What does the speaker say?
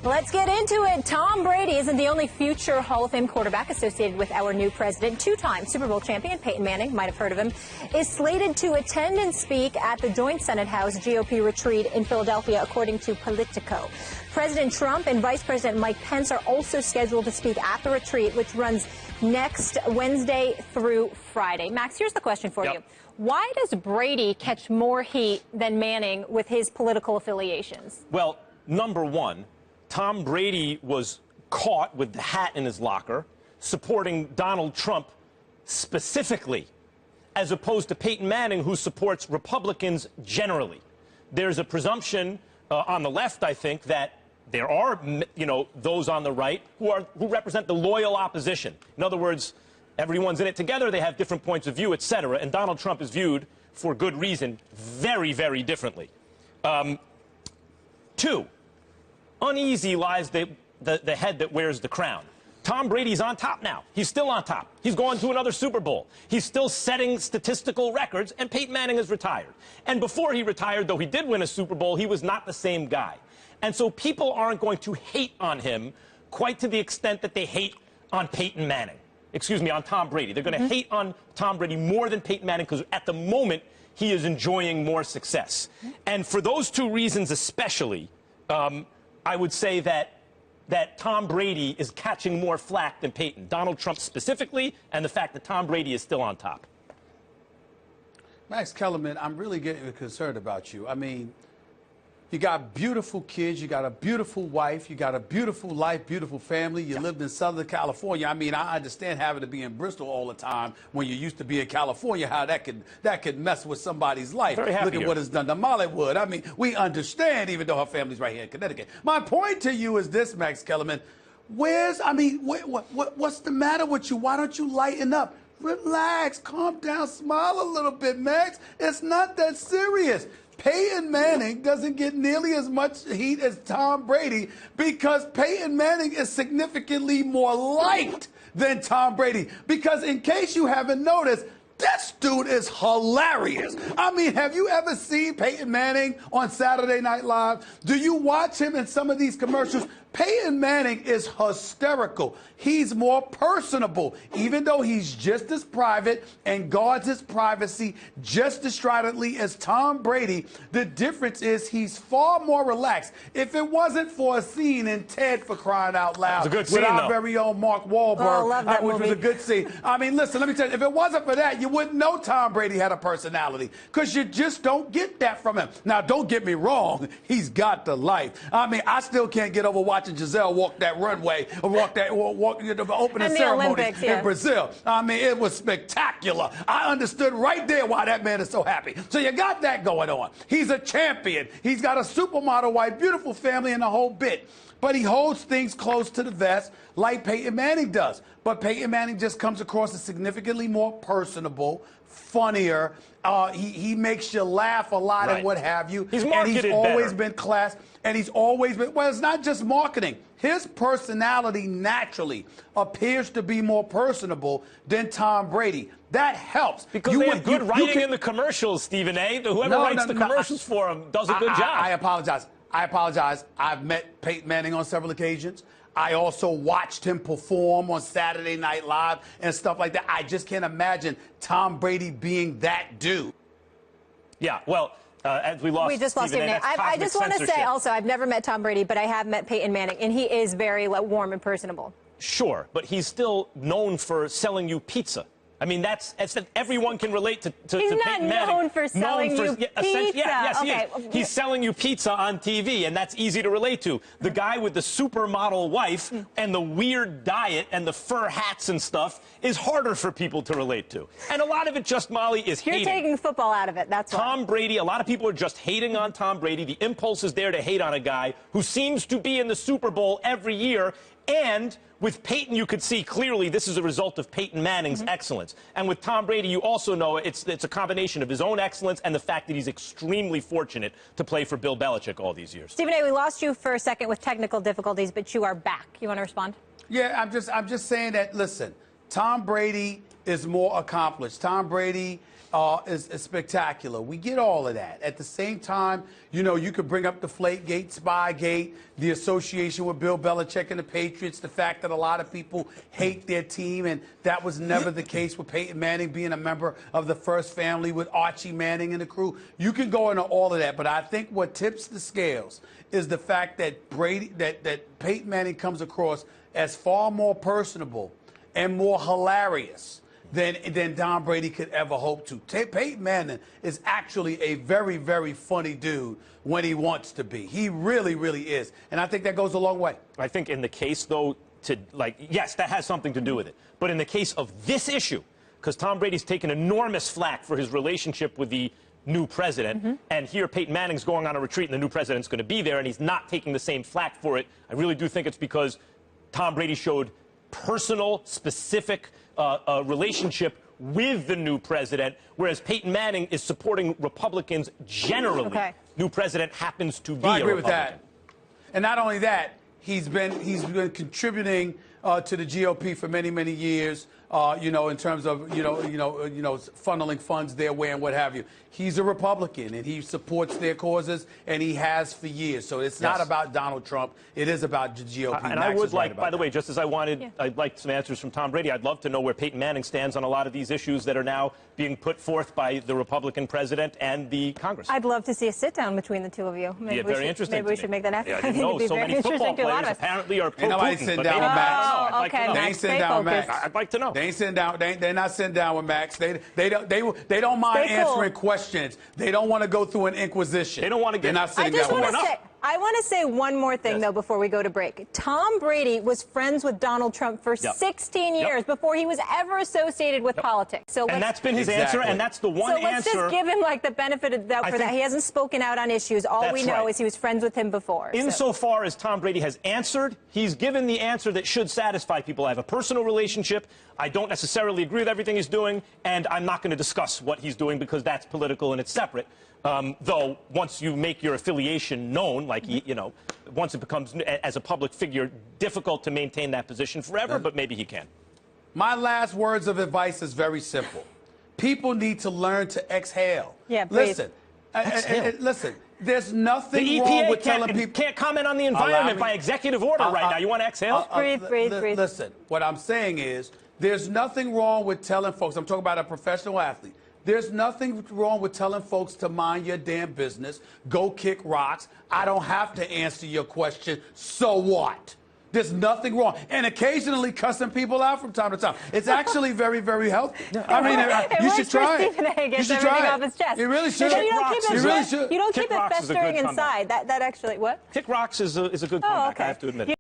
Let's get into it. Tom Brady isn't the only future Hall of Fame quarterback associated with our new president. Two-time Super Bowl champion Peyton Manning, might have heard of him, is slated to attend and speak at the joint Senate House GOP retreat in Philadelphia, according to Politico. President Trump and Vice President Mike Pence are also scheduled to speak at the retreat, which runs next Wednesday through Friday. Max, here's the question for you. Why does Brady catch more heat than Manning with his political affiliations? Well, number one, Tom Brady was caught with the hat in his locker supporting Donald Trump specifically, as opposed to Peyton Manning, who supports Republicans generally. There's a presumption on the left, I think, that there are, those on the right who represent the loyal opposition. In other words, everyone's in it together, they have different points of view, etc. And Donald Trump is viewed, for good reason, very, very differently. Two, uneasy lies the head that wears the crown. Tom Brady's on top now. He's still on top. He's going to another Super Bowl. He's still setting statistical records, and Peyton Manning is retired. And before he retired, though he did win a Super Bowl, he was not the same guy. And so people aren't going to hate on him quite to the extent that they hate on Peyton Manning. Excuse me, on Tom Brady. They're going to hate on Tom Brady more than Peyton Manning because at the moment, he is enjoying more success. And for those two reasons especially, I would say that Tom Brady is catching more flack than Peyton. Donald Trump specifically, and the fact that Tom Brady is still on top. Max Kellerman, I'm really getting concerned about you. I mean, you got beautiful kids, you got a beautiful wife, you got a beautiful life, beautiful family. You lived in Southern California. I mean, I understand having to be in Bristol all the time when you used to be in California, how that could mess with somebody's life. Very happy Look at here. what it's done to Mollywood. I mean, we understand, even though her family's right here in Connecticut. My point to you is this, Max Kellerman. What's the matter with you? Why don't you lighten up? Relax, calm down, smile a little bit, Max. It's not that serious. Peyton Manning doesn't get nearly as much heat as Tom Brady because Peyton Manning is significantly more liked than Tom Brady. Because in case you haven't noticed, this dude is hilarious. I mean, have you ever seen Peyton Manning on Saturday Night Live? Do you watch him in some of these commercials? Peyton Manning is hysterical. He's more personable, even though he's just as private and guards his privacy just as stridently as Tom Brady. The difference is he's far more relaxed. If it wasn't for a scene in Ted, for crying out loud, a good scene, with our though. very own Mark Wahlberg, which was a good scene. I mean, listen, let me tell you, if it wasn't for that, you wouldn't know Tom Brady had a personality because you just don't get that from him. Now, don't get me wrong. He's got the life. I mean, I still can't get over watching Giselle walk that runway or walk the opening ceremony Olympics, in Brazil. I mean, it was spectacular. I understood right there why that man is so happy. So you got that going on. He's a champion. He's got a supermodel wife, beautiful family, and the whole bit. But he holds things close to the vest like Peyton Manning does. But Peyton Manning just comes across as significantly more personable, funnier. He makes you laugh a lot and what have you. He's and he's marketed always better. been class. And he's always been, well, it's not just marketing. His personality naturally appears to be more personable than Tom Brady. That helps. Because they have good writing in the commercials, Stephen A. Whoever writes the commercials for him does a good job. I apologize. I've met Peyton Manning on several occasions. I also watched him perform on Saturday Night Live and stuff like that. I just can't imagine Tom Brady being that dude. Yeah, well, as we just lost Stephen A. I just want to say also, I've never met Tom Brady, but I have met Peyton Manning, and he is very warm and personable. Sure, but he's still known for selling you pizza. I mean, that's everyone can relate to He's Peyton not Manning. known for selling you pizza. Yes, he okay. is. He's selling you pizza on TV, and that's easy to relate to. The guy with the supermodel wife and the weird diet and the fur hats and stuff is harder for people to relate to. And a lot of it, just Molly, is hating. You're taking football out of it, that's why. Tom Brady, a lot of people are just hating on Tom Brady. The impulse is there to hate on a guy who seems to be in the Super Bowl every year. And with Peyton, you could see clearly this is a result of Peyton Manning's excellence. And with Tom Brady, you also know it's a combination of his own excellence and the fact that he's extremely fortunate to play for Bill Belichick all these years. Stephen A., we lost you for a second with technical difficulties, but you are back. You want to respond? Yeah, I'm just saying that, listen, Tom Brady is more accomplished. Tom Brady is spectacular. We get all of that. At the same time, you know, you could bring up Deflategate, Spygate, the association with Bill Belichick and the Patriots, the fact that a lot of people hate their team, and that was never the case with Peyton Manning being a member of the first family with Archie Manning and the crew. You can go into all of that, but I think what tips the scales is the fact that that Peyton Manning comes across as far more personable and more hilarious than Tom Brady could ever hope to. Peyton Manning is actually a very, very funny dude when he wants to be. He really, really is. And I think that goes a long way. I think in the case, though, yes, that has something to do with it. But in the case of this issue, because Tom Brady's taken enormous flack for his relationship with the new president, and here Peyton Manning's going on a retreat and the new president's going to be there, and he's not taking the same flack for it. I really do think it's because Tom Brady showed personal, specific relationship with the new president, whereas Peyton Manning is supporting Republicans generally. Okay. New president happens to be I agree a with Republican. that. And not only that, he's been contributing to the GOP for many, many years. You know, in terms of funneling funds their way and what have you. He's a Republican and he supports their causes, and he has for years. So it's not about Donald Trump. It is about the GOP. And I would like, by the way, just as I'd like some answers from Tom Brady, I'd love to know where Peyton Manning stands on a lot of these issues that are now being put forth by the Republican president and the Congress. I'd love to see a sit-down between the two of you. Maybe very interesting. Maybe we should make that happen. Yeah, I didn't know so many football players apparently are pro-Putin. Nobody sitting down with Max. Oh, okay, They ain't sitting down with Max. I'd like to know. They ain't sitting down. They're not sitting down with Max. They don't mind answering questions. They don't want to go through an inquisition. They don't want to get. They're not sitting down with Max. I want to say one more thing, though, before we go to break. Tom Brady was friends with Donald Trump for 16 years before he was ever associated with politics. So and that's been his answer, and that's the one answer. So let's just give him, like, the benefit of the doubt for that. He hasn't spoken out on issues. All we know is he was friends with him before. Insofar as Tom Brady has answered, he's given the answer that should satisfy people. I have a personal relationship. I don't necessarily agree with everything he's doing, and I'm not going to discuss what he's doing because that's political and it's separate. Though once you make your affiliation known, like, once it becomes, as a public figure, difficult to maintain that position forever, but maybe he can. My last words of advice is very simple. People need to learn to exhale. Yeah, breathe. Listen, listen, there's nothing wrong with telling people. Can't comment on the environment by executive order right now. You want to exhale? Breathe. Listen, what I'm saying is there's nothing wrong with telling folks, I'm talking about a professional athlete, there's nothing wrong with telling folks to mind your damn business, go kick rocks. I don't have to answer your question, so what? There's nothing wrong. And occasionally cussing people out from time to time. It's actually very, very healthy. I mean, you should try it. You should try it. Off his chest. You really should. You don't keep it festering inside. That actually, what? Kick rocks is a good comeback, I have to admit.